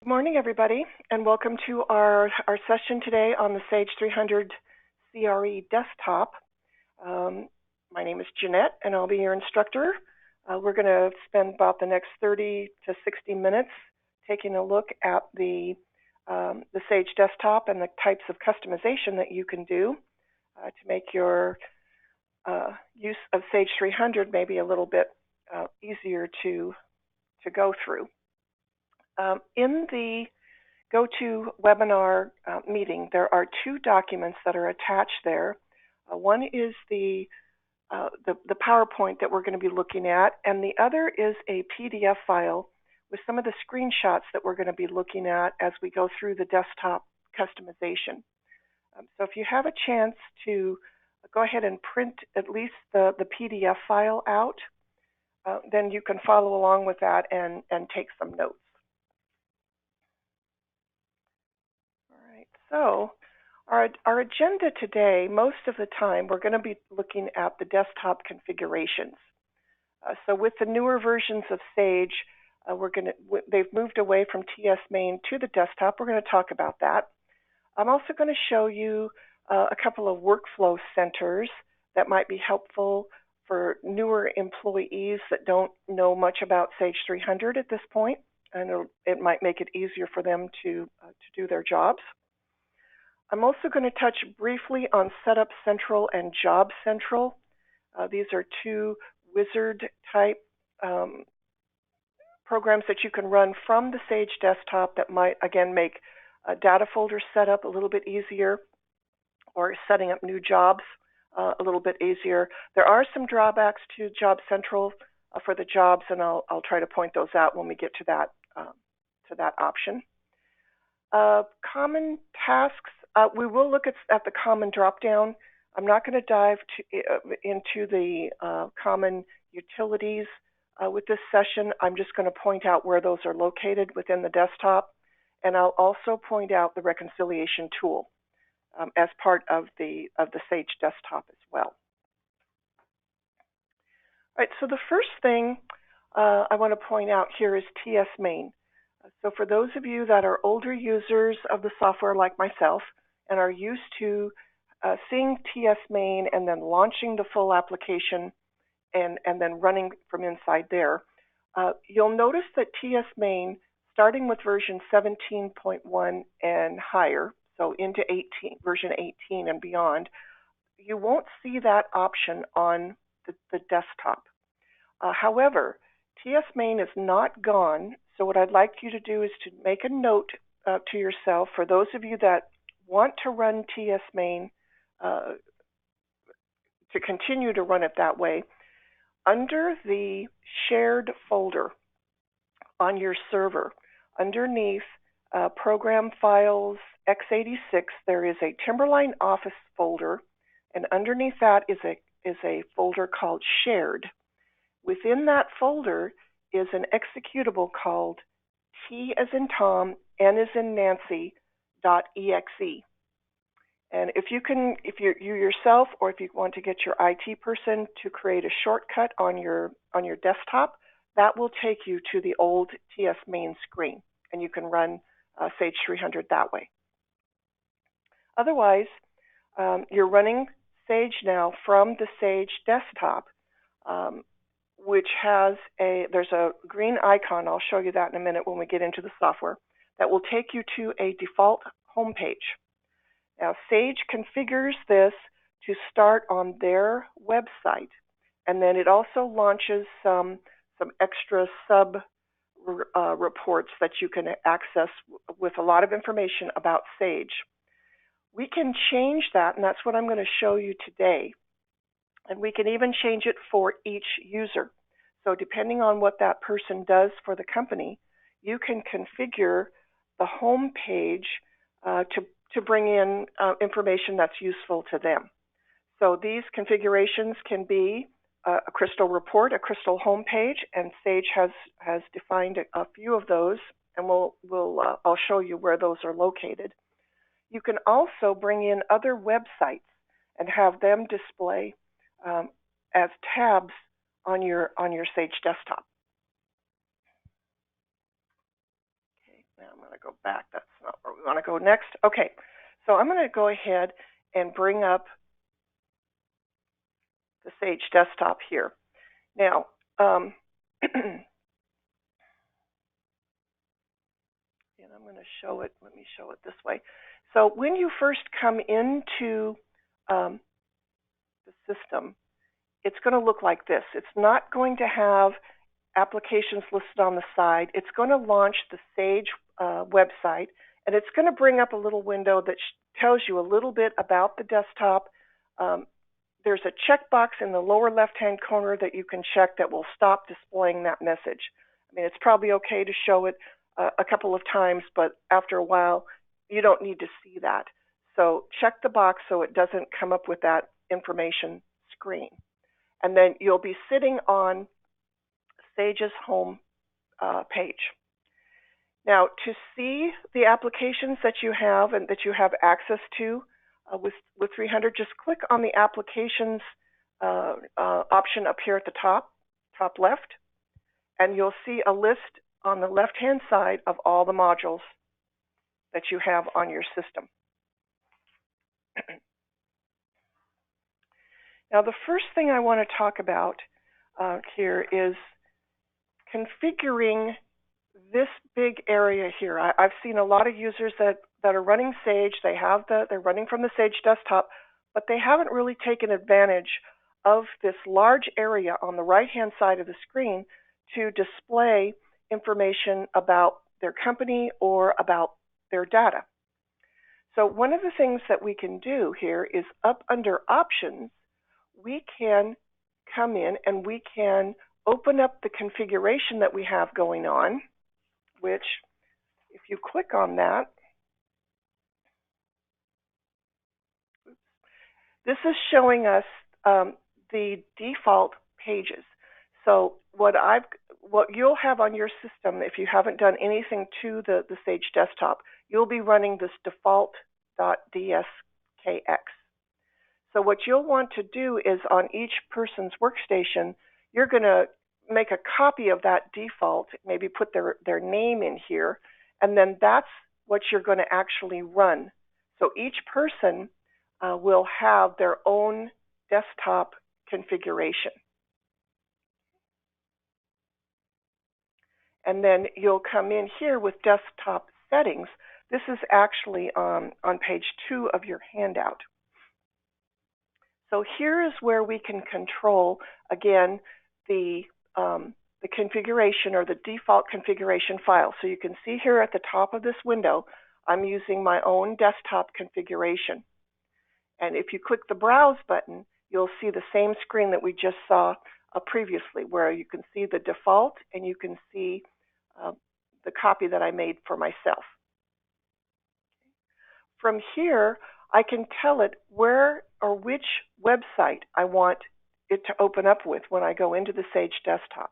Good morning, everybody, and welcome to our session today on the Sage 300 CRE desktop. My name is Jeanette, and I'll be your instructor. We're going to spend about the next 30 to 60 minutes taking a look at the Sage desktop and the types of customization that you can do to make your use of Sage 300 maybe a little bit easier to go through. In the GoToWebinar meeting, there are two documents that are attached there. One is the PowerPoint that we're going to be looking at, and the other is a PDF file with some of the screenshots that we're going to be looking at as we go through the desktop customization. So if you have a chance to go ahead and print at least the PDF file out, then you can follow along with that and take some notes. So our agenda today, most of the time, we're going to be looking at the desktop configurations. So with the newer versions of Sage, they've moved away from TS main to the desktop. We're going to talk about that. I'm also going to show you a couple of workflow centers that might be helpful for newer employees that don't know much about Sage 300 at this point, and it might make it easier for them to do their jobs. I'm also going to touch briefly on Setup Central and Job Central. These are two wizard-type programs that you can run from the Sage desktop that might, again, make data folder setup a little bit easier or setting up new jobs a little bit easier. There are some drawbacks to Job Central for the jobs, and I'll try to point those out when we get to that option. Common tasks. We will look at the common dropdown. I'm not going to dive into the common utilities with this session. I'm just going to point out where those are located within the desktop, and I'll also point out the reconciliation tool as part of the Sage desktop as well. All right, so the first thing I want to point out here is TS main. So for those of you that are older users of the software like myself and are used to seeing TS main and then launching the full application and then running from inside there, you'll notice that TS main, starting with version 17.1 and higher, so into version 18 and beyond, you won't see that option on the desktop. However, TS main is not gone, so what I'd like you to do is to make a note to yourself, for those of you that want to run TS main, to continue to run it that way, under the shared folder on your server, underneath Program Files x86, there is a Timberline Office folder, and underneath that is a folder called Shared. Within that folder is an executable called T as in Tom, N as in Nancy, .exe. And if you yourself, or if you want to get your IT person to create a shortcut on your desktop, that will take you to the old TS main screen, and you can run Sage 300 that way. Otherwise, you're running Sage now from the Sage desktop, which has there's a green icon. I'll show you that in a minute when we get into the software. That will take you to a default home page. Now, Sage configures this to start on their website, and then it also launches some extra sub reports that you can access with a lot of information about Sage. We can change that, and that's what I'm going to show you today. And we can even change it for each user. So depending on what that person does for the company, you can configure the home page to bring in information that's useful to them. So these configurations can be a crystal report, a crystal home page, and Sage has defined a few of those, and I'll show you where those are located. You can also bring in other websites and have them display as tabs on your Sage desktop. Okay, now I'm going to go back. That's not where we want to go next. Okay, so I'm going to go ahead and bring up the Sage desktop here. Now, and I'm going to show it. Let me show it this way. So when you first come into the system, it's going to look like this. It's not going to have applications listed on the side. It's going to launch the Sage website, and it's going to bring up a little window that tells you a little bit about the desktop. There's a checkbox in the lower left-hand corner that you can check that will stop displaying that message. I mean, it's probably okay to show it a couple of times, but after a while, you don't need to see that. So check the box so it doesn't come up with that information screen. And then you'll be sitting on Sage's home page. Now, to see the applications that you have and that you have access to with 300, just click on the applications option up here at the top left, and you'll see a list on the left-hand side of all the modules that you have on your system. Now, the first thing I want to talk about here is configuring this big area here. I've seen a lot of users that are running Sage. They're running from the Sage desktop, but they haven't really taken advantage of this large area on the right-hand side of the screen to display information about their company or about their data. So one of the things that we can do here is up under Options, we can come in and we can open up the configuration that we have going on, which if you click on that, this is showing us the default pages. So what you'll have on your system, if you haven't done anything to the Sage desktop, you'll be running this default.dskx. So what you'll want to do is on each person's workstation, you're going to make a copy of that default, maybe put their name in here, and then that's what you're going to actually run. So each person will have their own desktop configuration. And then you'll come in here with desktop settings. This is actually on page 2 of your handout. So here is where we can control, again, the configuration or the default configuration file. So you can see here at the top of this window, I'm using my own desktop configuration. And if you click the Browse button, you'll see the same screen that we just saw previously, where you can see the default and you can see the copy that I made for myself. From here, I can tell it where or which website I want it to open up with when I go into the Sage desktop.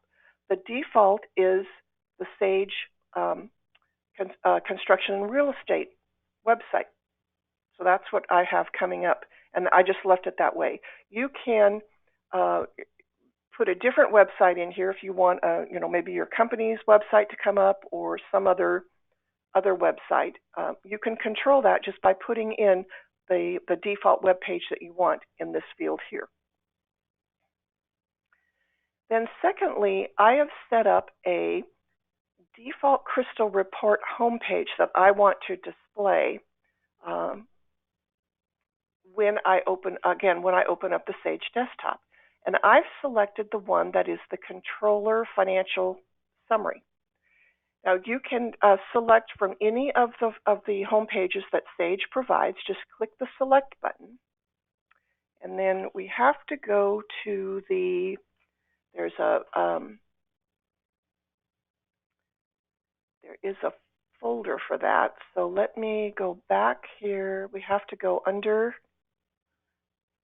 The default is the Sage construction and real estate website. So that's what I have coming up, and I just left it that way. You can put a different website in here if you want, maybe your company's website to come up or some other website. You can control that just by putting in the default web page that you want in this field here. Then secondly, I have set up a default Crystal Report homepage that I want to display when I open up the Sage desktop. And I've selected the one that is the Controller Financial Summary. Now you can select from any of the home pages that Sage provides. Just click the Select button. And then we have to go to there is a folder for that. So let me go back here. We have to go under,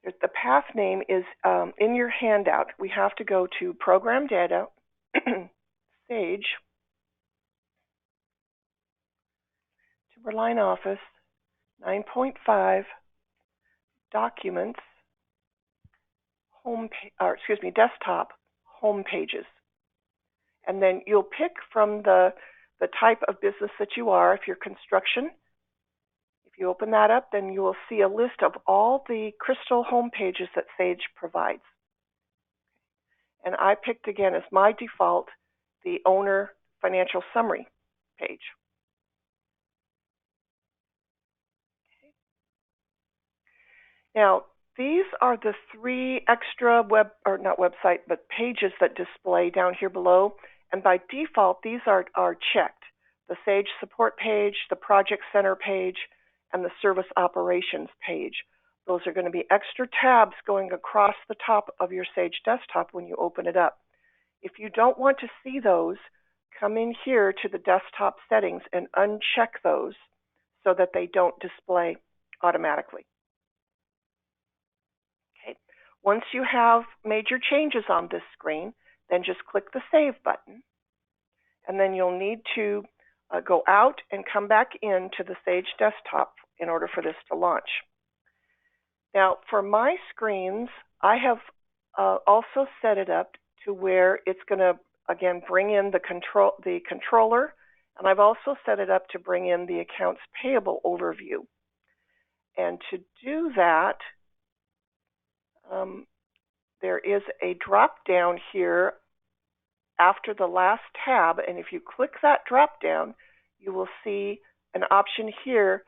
the path name is in your handout. We have to go to Program Data, Sage, Timberline Office, 9.5, Documents, Desktop, Home Pages. And then you'll pick from the the type of business that you are. If you're construction, if you open that up, then you will see a list of all the crystal home pages that Sage provides. And I picked again as my default the owner financial summary page. Okay. Now, these are the 3 extra not pages that display down here below. And by default, these are checked. The Sage support page, the project center page, and the service operations page. Those are going to be extra tabs going across the top of your Sage desktop when you open it up. If you don't want to see those, come in here to the desktop settings and uncheck those so that they don't display automatically. Okay. Once you have major changes on this screen, then just click the Save button, and then you'll need to go out and come back into the Sage desktop in order for this to launch. Now, for my screens, I have also set it up to where it's going to, again, bring in the controller, and I've also set it up to bring in the accounts payable overview. And to do that, there is a drop down here after the last tab, and if you click that drop down, you will see an option here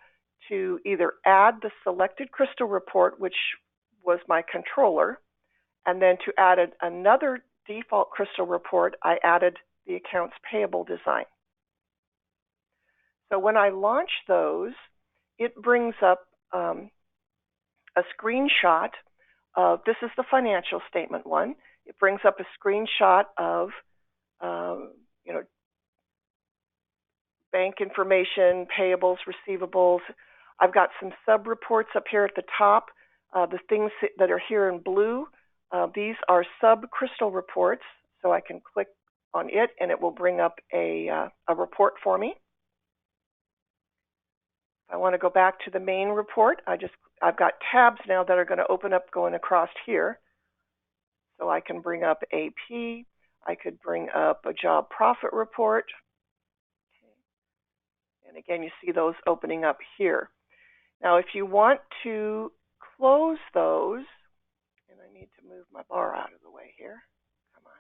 to either add the selected crystal report, which was my controller, and then to add another default crystal report, I added the accounts payable design. So when I launch those, it brings up a screenshot of, this is the financial statement one. It brings up a screenshot of bank information, payables, receivables. I've got some sub-reports up here at the top. The things that are here in blue, these are sub-crystal reports, so I can click on it and it will bring up a report for me. If I want to go back to the main report, I've got tabs now that are going to open up going across here. So I can bring up AP, I could bring up a job profit report. And again, you see those opening up here. Now, if you want to close those, and I need to move my bar out of the way here. Come on.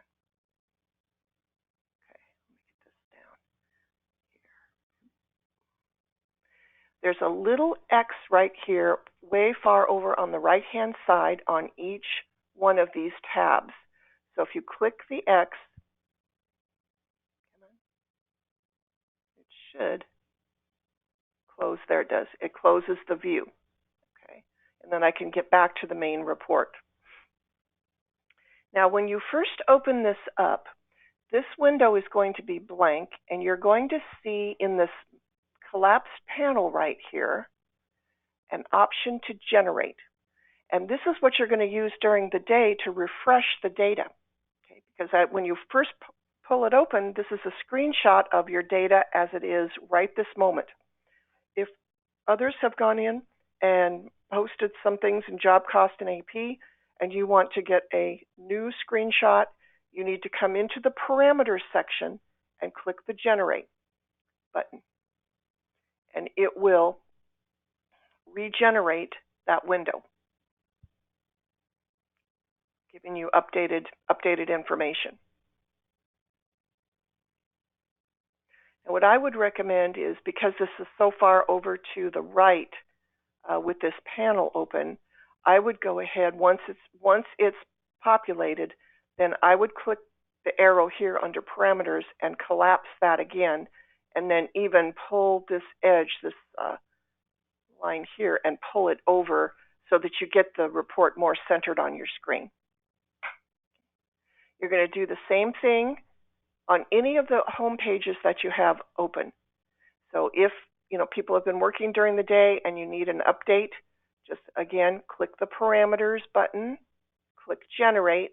Okay, let me get this down here. There's a little X right here, way far over on the right-hand side on each one of these tabs. So if you click the X, it should close. There it does. It closes the view. Okay, and then I can get back to the main report. Now, when you first open this up, this window is going to be blank, and you're going to see in this collapsed panel right here an option to generate. And this is what you're going to use during the day to refresh the data. Okay, because when you first pull it open, this is a screenshot of your data as it is right this moment. If others have gone in and posted some things in job cost and AP, and you want to get a new screenshot, you need to come into the parameters section and click the Generate button. And it will regenerate that window, giving you updated information. And what I would recommend is, because this is so far over to the right with this panel open, I would go ahead, once it's populated, then I would click the arrow here under parameters and collapse that again, and then even pull this edge, this line here, and pull it over so that you get the report more centered on your screen. You're going to do the same thing on any of the home pages that you have open. So if people have been working during the day and you need an update, just again click the parameters button, click Generate.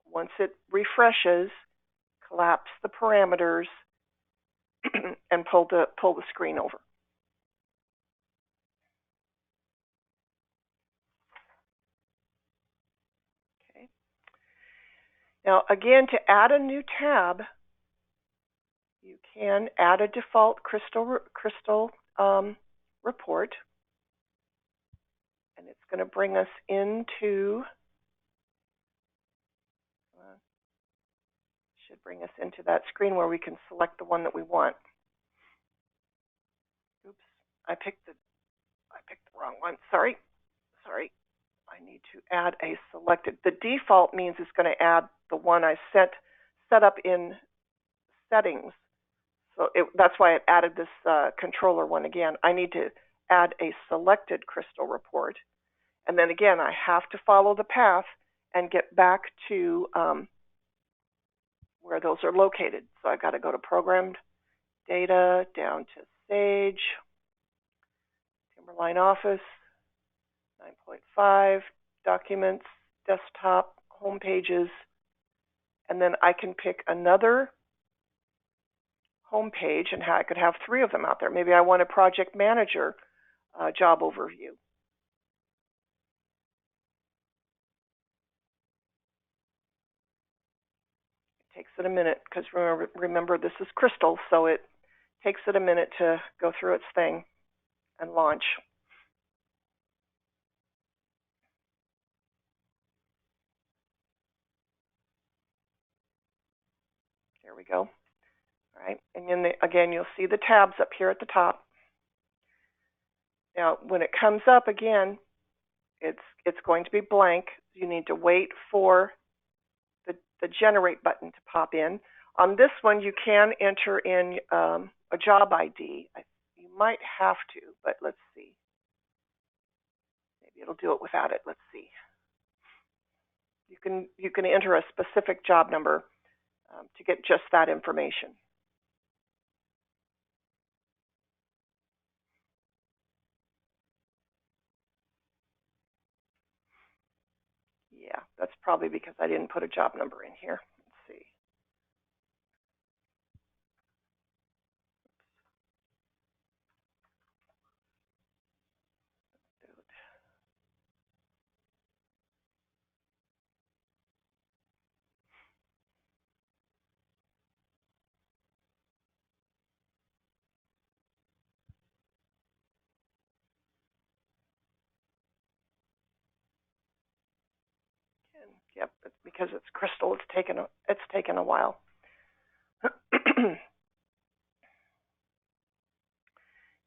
Once it refreshes, collapse the parameters and pull the screen over. Okay. Now again, to add a new tab, you can add a default crystal report, and it's going to bring us into should bring us into that screen where we can select the one that we want. Oops, I picked the wrong one. Sorry. I need to add a selected. The default means it's going to add the one I set up in settings. So that's why it added this controller one again. I need to add a selected crystal report. And then again, I have to follow the path and get back to where those are located. So I've got to go to Programmed Data, down to Sage, Timberline Office, 9.5, Documents, Desktop, Home Pages, and then I can pick another home page, and I could have 3 of them out there. Maybe I want a Project Manager job overview. It takes it a minute because remember this is Crystal, so it takes it a minute to go through its thing and launch. There we go. All right, and then again, you'll see the tabs up here at the top. Now, when it comes up again, it's going to be blank. You need to wait for the generate button to pop in. On this one, you can enter in a job ID. You might have to, but let's see. Maybe it'll do it without it. Let's see. You can enter a specific job number to get just that information. Yeah, that's probably because I didn't put a job number in here. Let's see. Yep, it's because it's Crystal. It's taken a while.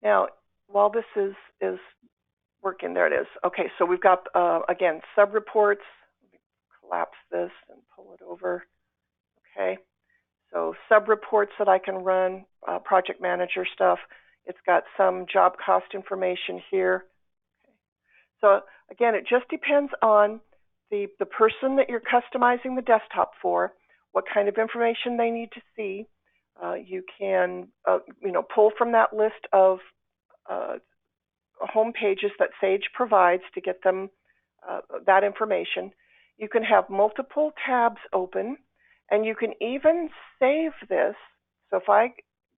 Now, while this is working, there it is. Okay, so we've got again sub-reports. Collapse this and pull it over. Okay, so sub-reports that I can run, project manager stuff. It's got some job cost information here. Okay. So again, it just depends on the person that you're customizing the desktop for, what kind of information they need to see. You can pull from that list of home pages that Sage provides to get them that information. You can have multiple tabs open, and you can even save this. So if I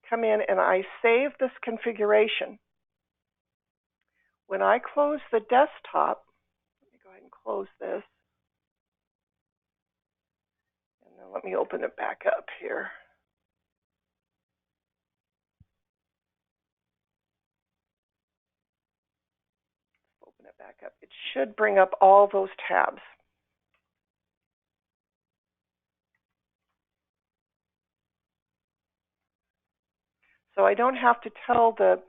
come in and I save this configuration, when I close the desktop, let me go ahead and close this. And then let me open it back up here. Open it back up. It should bring up all those tabs. So I don't have to tell the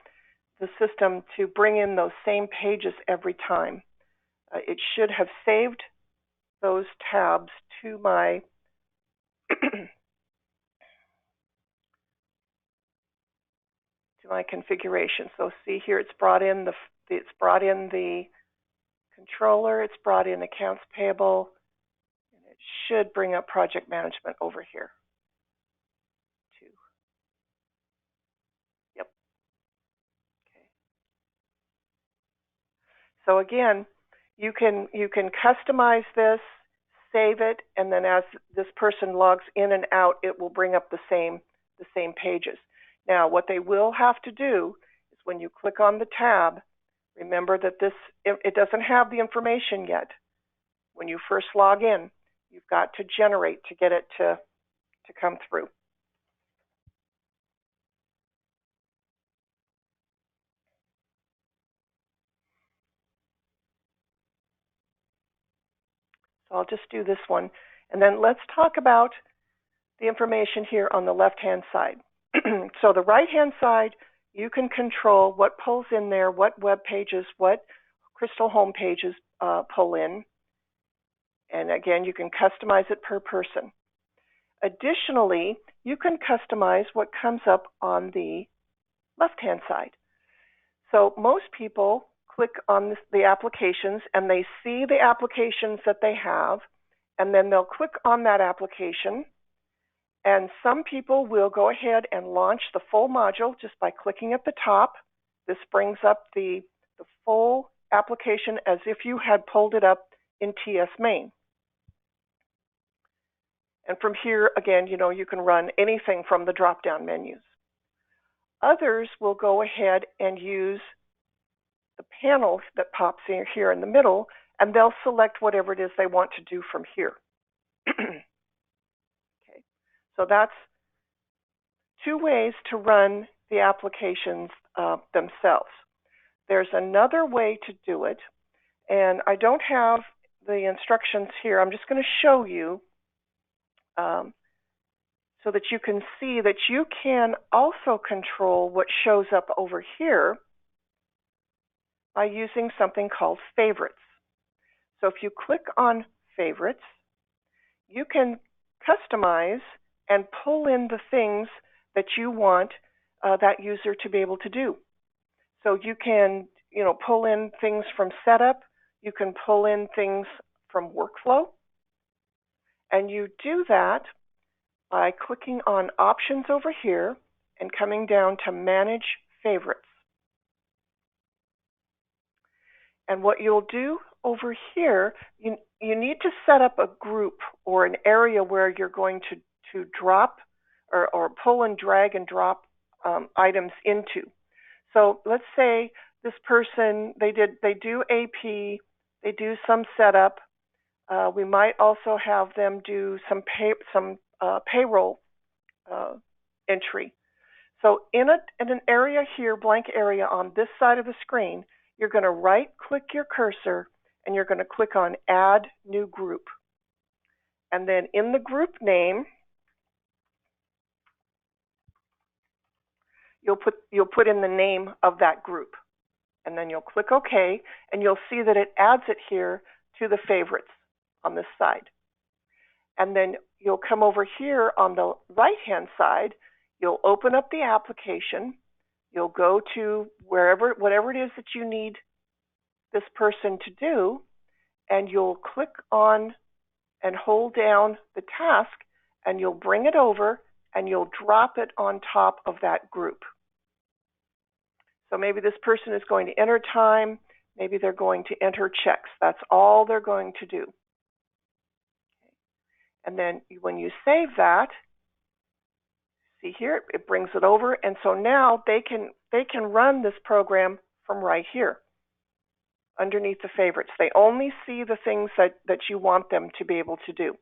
system to bring in those same pages every time. It should have saved those tabs to my configuration. So see here, it's brought in the controller, it's brought in accounts payable, and it should bring up project management over here too. Yep. Okay. So again, you can customize this, save it, and then as this person logs in and out, it will bring up the same pages. Now, what they will have to do is when you click on the tab, remember that it doesn't have the information yet. When you first log in, you've got to generate to get it to come through. So I'll just do this one. And then let's talk about the information here on the left-hand side. So the right-hand side, you can control what pulls in there, what web pages, what Crystal home pages pull in. And again, you can customize it per person. Additionally, you can customize what comes up on the left-hand side. So most people click on the applications and they see the applications that they have, and then they'll click on that application. And some people will go ahead and launch the full module just by clicking at the top. This brings up the full application as if you had pulled it up in TS Main. And from here, again, you can run anything from the drop-down menus. Others will go ahead and use the panel that pops in here in the middle, and they'll select whatever it is they want to do from here. Okay, so that's two ways to run the applications themselves. There's another way to do it, and I don't have the instructions here. I'm just going to show you so that you can see that you can also control what shows up over here by using something called favorites. So if you click on favorites, you can customize and pull in the things that you want that user to be able to do. So you can, pull in things from setup, you can pull in things from workflow, and you do that by clicking on options over here and coming down to manage favorites. And what you'll do over here, you need to set up a group or an area where you're going to drop or pull and drag and drop items into. So let's say this person, they do AP, they do some setup. We might also have them do some payroll entry. So in an area here, blank area on this side of the screen, you're going to right-click your cursor and you're going to click on Add New Group. And then in the group name, you'll put in the name of that group. And then you'll click OK, and you'll see that it adds it here to the favorites on this side. And then you'll come over here on the right-hand side, you'll open up the application, you'll go to whatever it is that you need this person to do, and you'll click on and hold down the task, and you'll bring it over, and you'll drop it on top of that group. So maybe this person is going to enter time, maybe they're going to enter checks. That's all they're going to do. And then when you save that, see here, it brings it over, and so now they can run this program from right here, underneath the favorites. They only see the things that you want them to be able to do.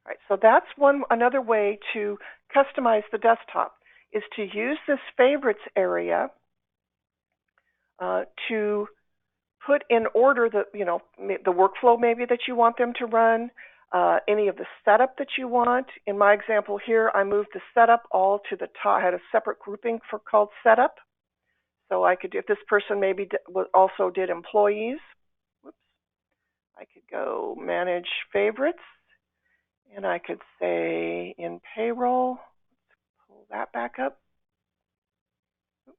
All right, so that's another way to customize the desktop, is to use this favorites area to put in order the workflow maybe that you want them to run, any of the setup that you want. In my example here, I moved the setup all to the top. I had a separate grouping called setup. So I could, if this person maybe also did employees, I could go manage favorites, and I could say in payroll, let's pull that back up. Let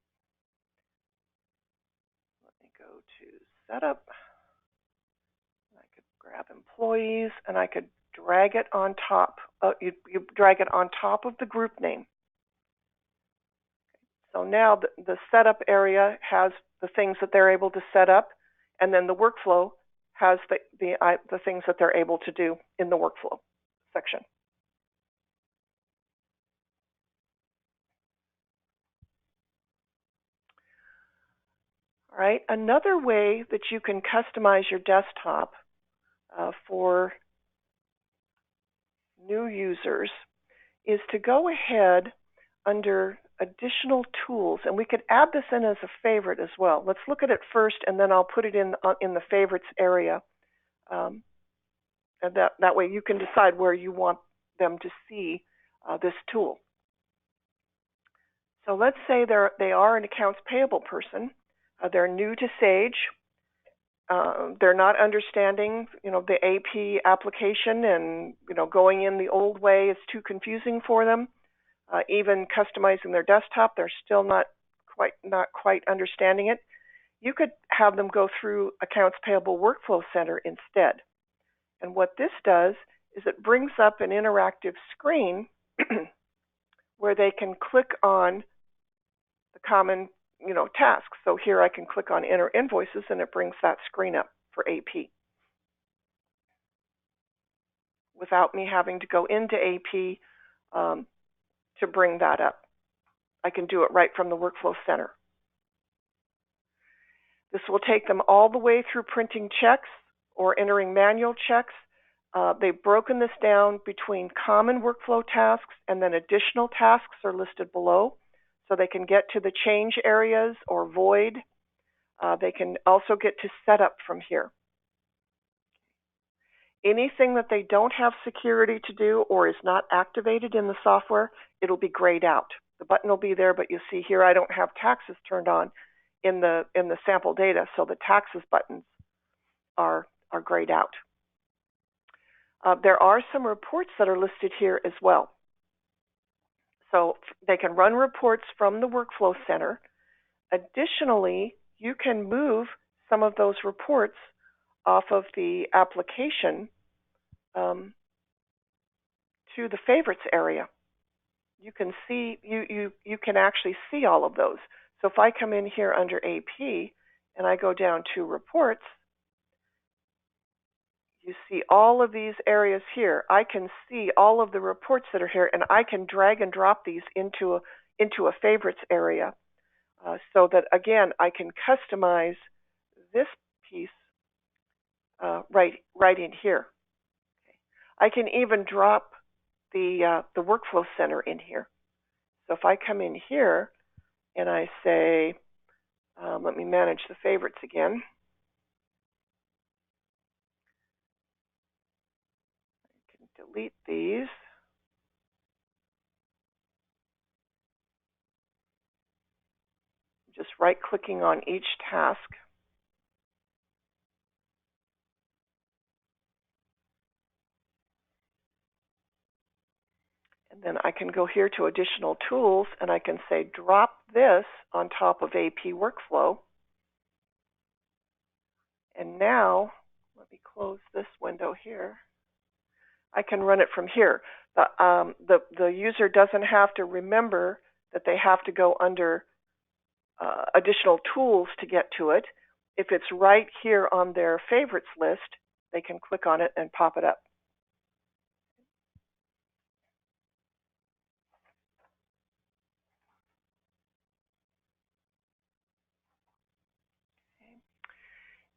me go to setup. I could grab employees, and I could drag it on top. You drag it on top of the group name. So now the setup area has the things that they're able to set up, and then the workflow has the things that they're able to do in the workflow section. All right, another way that you can customize your desktop for new users is to go ahead under additional tools, and we could add this in as a favorite as well. Let's look at it first, and then I'll put it in the favorites area. And that way you can decide where you want them to see this tool. So let's say they are an accounts payable person. They're new to Sage. They're not understanding, the AP application, and going in the old way is too confusing for them. Even customizing their desktop, they're still not quite understanding it. You could have them go through Accounts Payable Workflow Center instead. And what this does is it brings up an interactive screen where they can click on the common tasks. So here I can click on Enter Invoices, and it brings that screen up for AP without me having to go into AP to bring that up. I can do it right from the Workflow Center. This will take them all the way through printing checks or entering manual checks. They've broken this down between common workflow tasks, and then additional tasks are listed below. So they can get to the change areas or void. They can also get to setup from here. Anything that they don't have security to do or is not activated in the software, it'll be grayed out. The button will be there, but you see here I don't have taxes turned on in the sample data, so the taxes buttons are grayed out. There are some reports that are listed here as well. So they can run reports from the Workflow Center. Additionally, you can move some of those reports off of the application to the favorites area. You can see you can actually see all of those. So if I come in here under AP and I go down to reports, you see all of these areas here. I can see all of the reports that are here, and I can drag and drop these into a favorites area so that, again, I can customize this piece right in here. I can even drop the Workflow Center in here. So if I come in here and I say, let me manage the favorites again. Delete these. Just right-clicking on each task. And then I can go here to Additional Tools, and I can say drop this on top of AP Workflow. And now, let me close this window here. I can run it from here. The user doesn't have to remember that they have to go under additional tools to get to it. If it's right here on their favorites list, they can click on it and pop it up.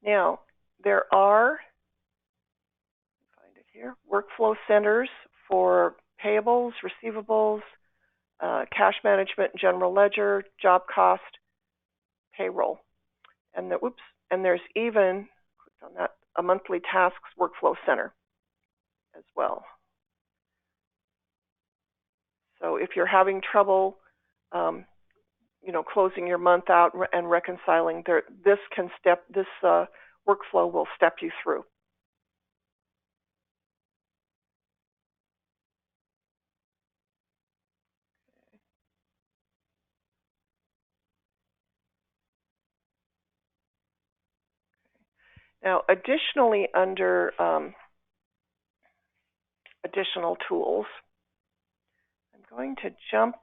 Now, there are, find it here, workflow centers for payables, receivables, cash management, general ledger, job cost, payroll. And there's even, click on that, a monthly tasks workflow center as well. So if you're having trouble, closing your month out and reconciling, this workflow will step you through. Now, additionally, under additional tools, I'm going to jump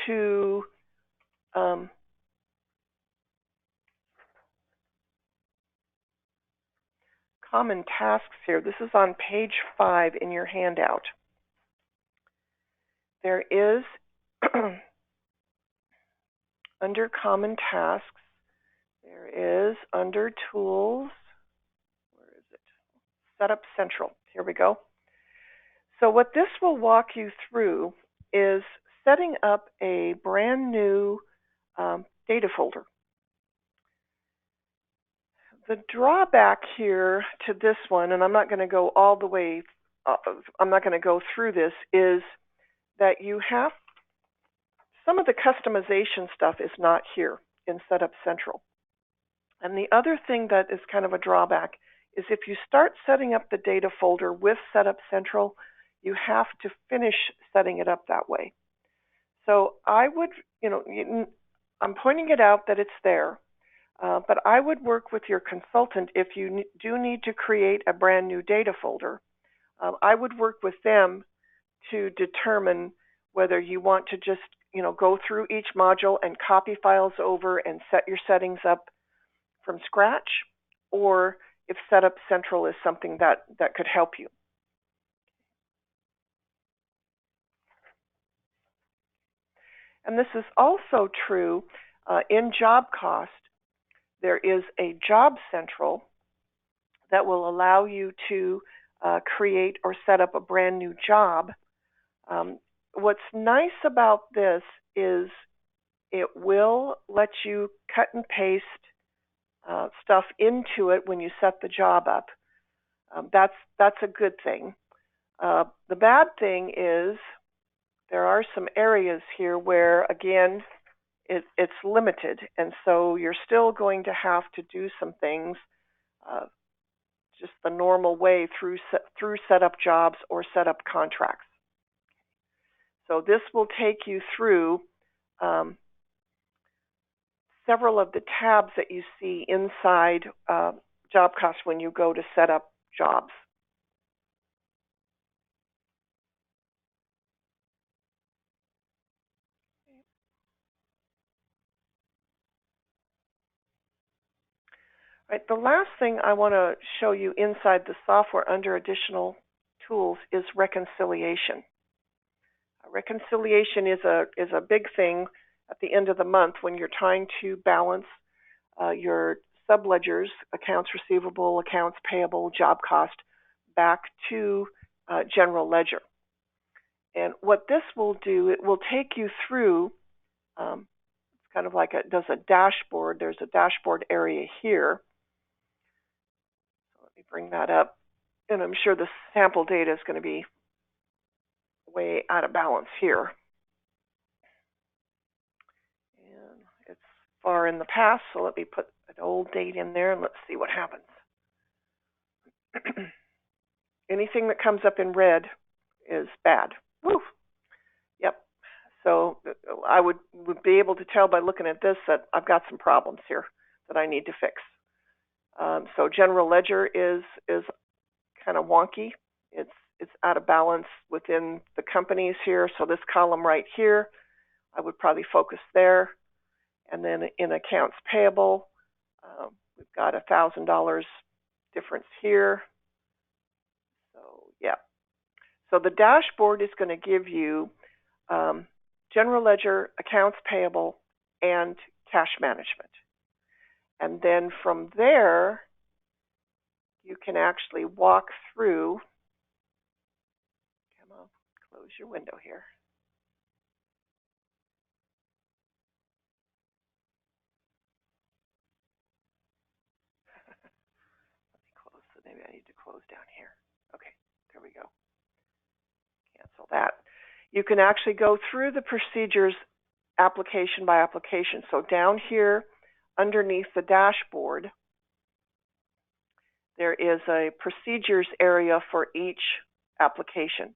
to common tasks here. This is on page 5 in your handout. There is, under common tasks, there is under tools, where is it? Setup Central. Here we go. So what this will walk you through is setting up a brand new data folder. The drawback here to this one, and I'm not going to go all the way, I'm not going to go through this, is that you have some of the customization stuff is not here in Setup Central. And the other thing that is kind of a drawback is if you start setting up the data folder with Setup Central, you have to finish setting it up that way. So I would, I'm pointing it out that it's there, but I would work with your consultant if you do need to create a brand new data folder. I would work with them to determine whether you want to just, go through each module and copy files over and set your settings up from scratch, or if Setup Central is something that could help you. And this is also true in job cost. There is a Job Central that will allow you to create or set up a brand new job. What's nice about this is it will let you cut and paste stuff into it when you set the job up. That's a good thing. The bad thing is there are some areas here where, again, it's limited, and so you're still going to have to do some things just the normal way through setup jobs or setup contracts. So this will take you through several of the tabs that you see inside job costs when you go to set up jobs. Right, the last thing I want to show you inside the software under additional tools is reconciliation. Reconciliation is a big thing at the end of the month when you're trying to balance your subledgers, accounts receivable, accounts payable, job cost, back to general ledger. And what this will do, it will take you through, it's kind of like it does a dashboard. There's a dashboard area here. So let me bring that up. And I'm sure the sample data is going to be way out of balance here. And it's far in the past, so let me put an old date in there and let's see what happens. Anything that comes up in red is bad. Woo! Yep. So I would be able to tell by looking at this that I've got some problems here that I need to fix. So general ledger is kind of wonky. It's out of balance within the companies here. So this column right here, I would probably focus there. And then in accounts payable, we've got $1,000 difference here. So yeah. So the dashboard is going to give you general ledger, accounts payable, and cash management. And then from there, you can actually walk through. Come on, close your window here. Let me close. So maybe I need to close down here. Okay, there we go. Cancel that. You can actually go through the procedures application by application. So down here, underneath the dashboard, there is a procedures area for each application.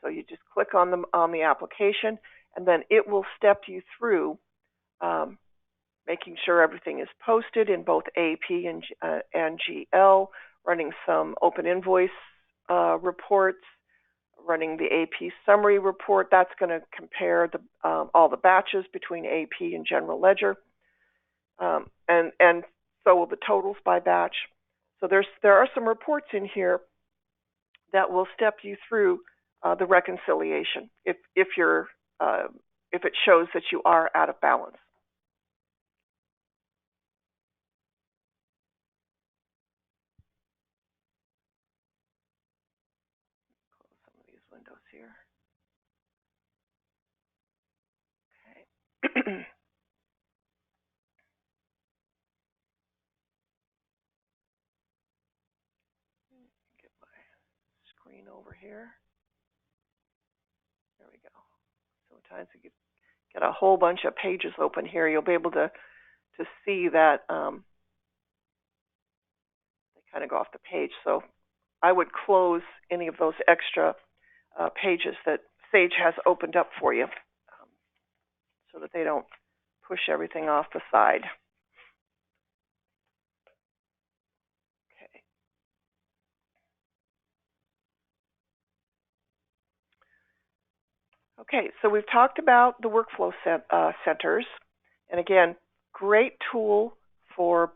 So you just click on the application, and then it will step you through making sure everything is posted in both AP and GL, running some open invoice reports, running the AP summary report. That's going to compare all the batches between AP and general ledger, and so will the totals by batch. So there are some reports in here that will step you through the reconciliation if it shows that you are out of balance. Close some of these windows here. screen over here. There we go. Sometimes you get a whole bunch of pages open here. You'll be able to see that they kind of go off the page. So I would close any of those extra pages that Sage has opened up for you so that they don't push everything off the side. Okay, so we've talked about the workflow centers, and again, great tool for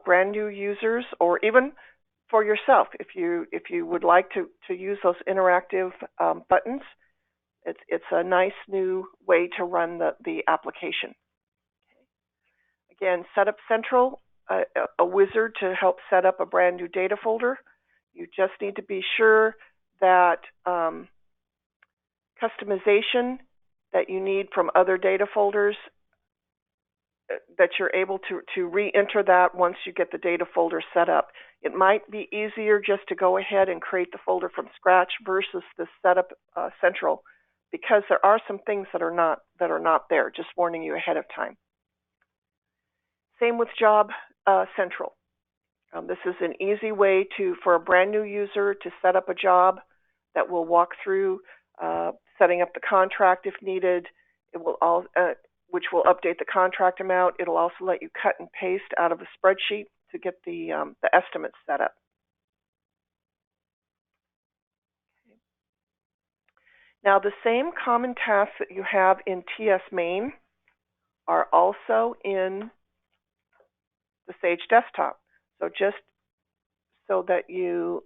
brand new users or even for yourself if you would like to use those interactive buttons. It's a nice new way to run the application. Again, Setup Central, a wizard to help set up a brand new data folder. You just need to be sure that customization that you need from other data folders, that you're able to re-enter that once you get the data folder set up. It might be easier just to go ahead and create the folder from scratch versus the Setup Central, because there are some things that are not there, just warning you ahead of time. Same with Job Central. This is an easy way for a brand new user to set up a job that will walk through setting up the contract if needed. It will which will update the contract amount. It'll also let you cut and paste out of a spreadsheet to get the estimates set up. Okay. Now, the same common tasks that you have in TS Main are also in the Sage Desktop. So just so that you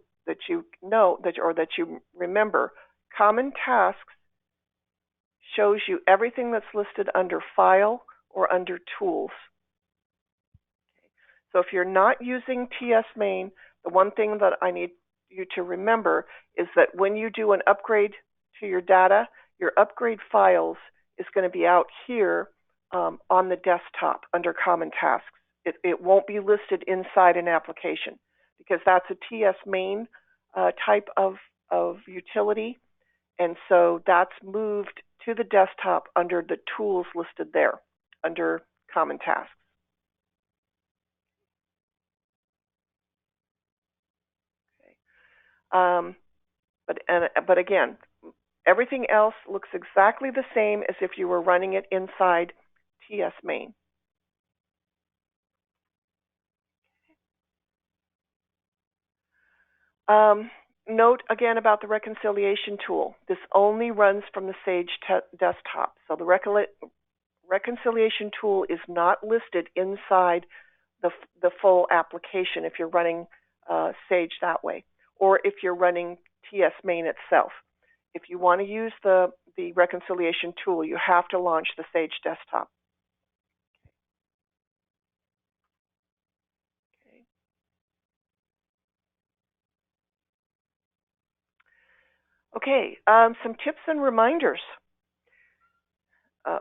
know that you remember, common tasks shows you everything that's listed under File or under Tools. Okay. So if you're not using TS Main, the one thing that I need you to remember is that when you do an upgrade to your data, your upgrade files is going to be out here on the desktop under Common Tasks. It won't be listed inside an application because that's a TS Main type of utility, and so that's moved to the desktop under the tools listed there under Common Tasks. Okay. But again, everything else looks exactly the same as if you were running it inside TS Main. Note again about the reconciliation tool. This only runs from the Sage desktop. So the reconciliation tool is not listed inside the full application if you're running Sage that way, or if you're running TS Main itself. If you want to use the reconciliation tool, you have to launch the Sage desktop. Okay, some tips and reminders.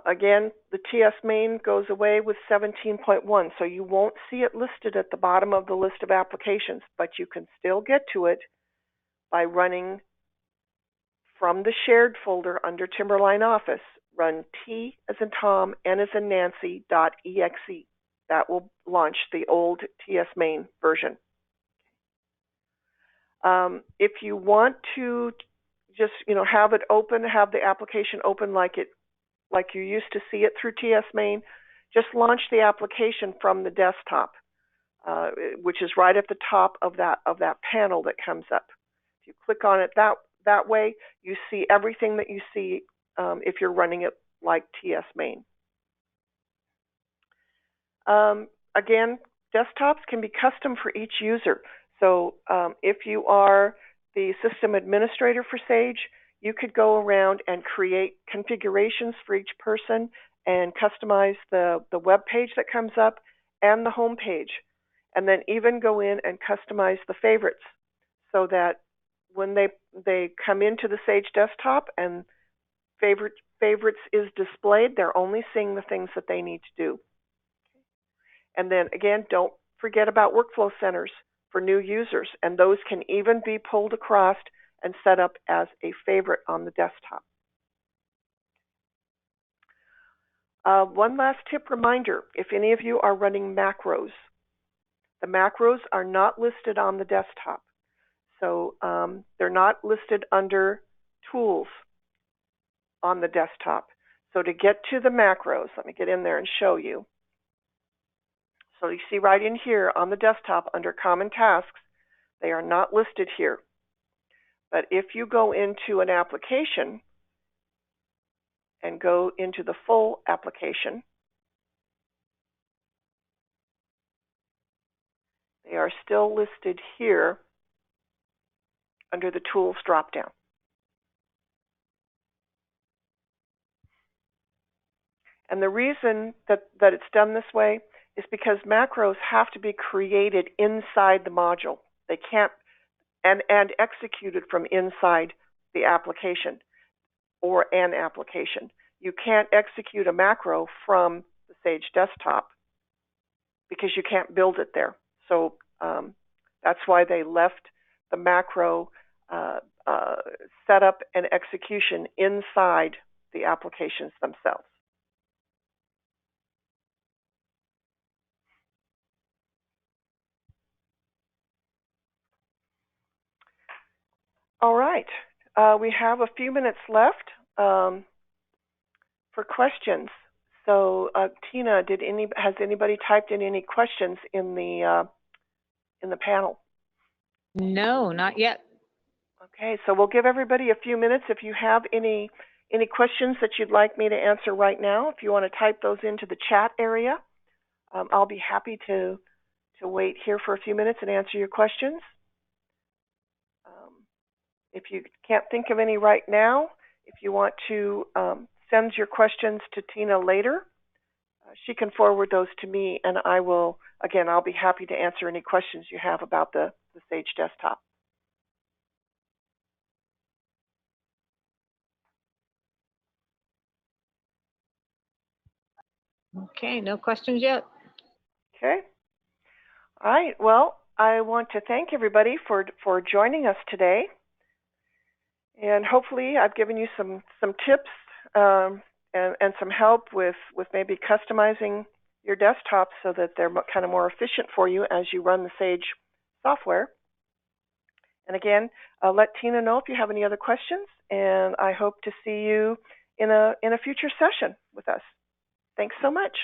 Again, the TS Main goes away with 17.1, so you won't see it listed at the bottom of the list of applications, but you can still get to it by running from the shared folder under Timberline Office. Run T as in Tom, N as in Nancy, .exe. That will launch the old TS Main version. If you want to just have it open, have the application open like you used to see it through TS Main, just launch the application from the desktop, which is right at the top of that panel that comes up. If you click on it that way, you see everything that you see if you're running it like TS Main. Again, desktops can be custom for each user. So if you are the system administrator for Sage, you could go around and create configurations for each person and customize the web page that comes up and the home page, and then even go in and customize the favorites so that when they come into the Sage desktop and favorites is displayed, they're only seeing the things that they need to do. And then again, don't forget about workflow centers for new users, and those can even be pulled across and set up as a favorite on the desktop. One last tip reminder, if any of you are running macros, the macros are not listed on the desktop. So they're not listed under Tools on the desktop. So to get to the macros, let me get in there and show you. So you see right in here on the desktop under Common Tasks, they are not listed here. But if you go into an application and go into the full application, they are still listed here under the Tools dropdown. And the reason that it's done this way is because macros have to be created inside the module. They can't, and executed from inside the application or an application. You can't execute a macro from the Sage desktop because you can't build it there. So that's why they left the macro setup and execution inside the applications themselves. All right, we have a few minutes left for questions. So, Tina, has anybody typed in any questions in the panel? No, not yet. Okay, so we'll give everybody a few minutes. If you have any questions that you'd like me to answer right now, if you want to type those into the chat area, I'll be happy to wait here for a few minutes and answer your questions. If you can't think of any right now, if you want to send your questions to Tina later, she can forward those to me, and I'll be happy to answer any questions you have about the Sage desktop. Okay, no questions yet. Okay. All right. Well, I want to thank everybody for joining us today. And hopefully I've given you some tips and some help with maybe customizing your desktop so that they're kind of more efficient for you as you run the Sage software. And again, let Tina know if you have any other questions, and I hope to see you in a future session with us. Thanks so much.